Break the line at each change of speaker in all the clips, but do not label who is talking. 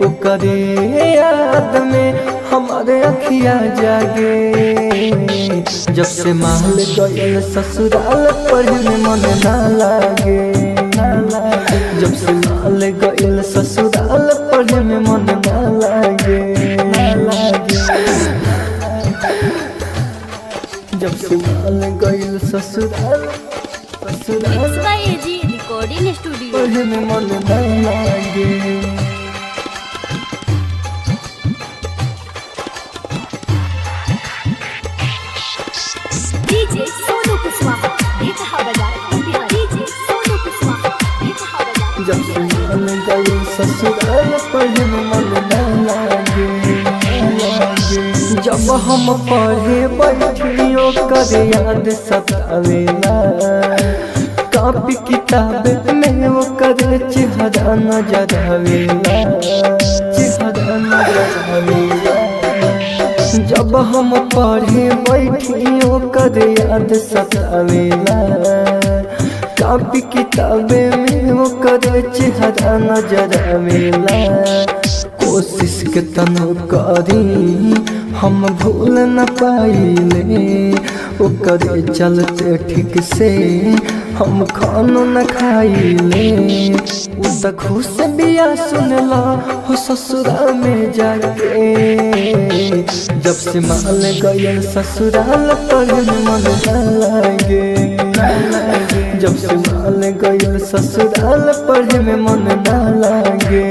ओकरे याद में हमारे अखियाँ जागे। जब से माल गयल ससुराल पढ़ने मन ना लागे। जब से माल गयल ससुराल पढ़ने मन ना लागे। जब से माल गयल ससुराल
रिकॉर्डिंग स्टूडियो
पढ़ने मन ना लागे।
डीजे सोनू कुशवाहा देखा बाजार डीजे सोनू कुशवाहा देखा बाजार।
जब से मन गई ससुराल पढ़ने मन ना लागे। जब हम पढ़े बैठियो कर याद सतावेला। कापी किताब में वो कर चेहरा नजर आवेला। जब हम पढ़े बैठियो कर याद सतावेला। कापी किताबे में वो कर चेहरा नजर आवेला। कोशिश के तनो करी हम भूल न पाइले। ओकर चलते ठीक से हम खानो न खाइले। उ त खुश बिया सुनला हो ससुरा में जाके। जब से माल गयल ससुराल पढ़ने मन ना लागे। जब से माल गयल ससुराल पढ़ने मन ना लागे।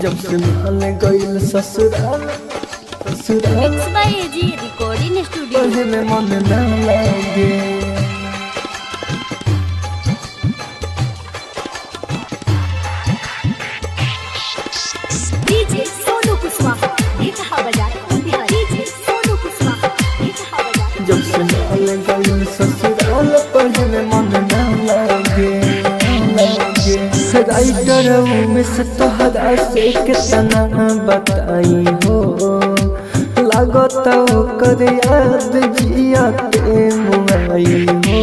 जब से माल गयल ससुराल
रिकॉर्डिंग स्टूडियो
पढ़ने मन ना लागे।
डीजे सोनू कुशवाहा देखा बाजार डीजे सोनू कुशवाहा देखा बाजार।
जब से माल गयल ससुराल पढ़ने मन ना लागे। राइटर में से तोहरा से कितना बताई हो। लागत ओकर याद जियाते मुआई हो।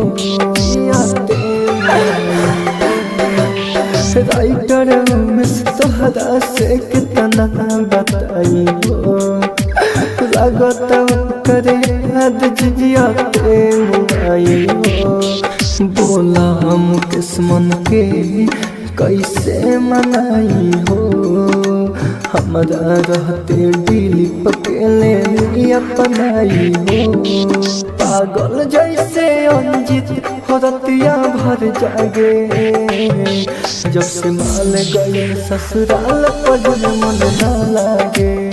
राइटर में से तोहरा से कितना बताई हो। लागत ओकर याद जियाते मुआई हो। बोला हम किस्मन के कैसे मनाई हो। हमारा रहते दिल पकेले अपनाई हो। पागल जैसे अंजित हो रतिया भर जागे। जब से माल गए ससुराल पढ़ने मन ना लागे।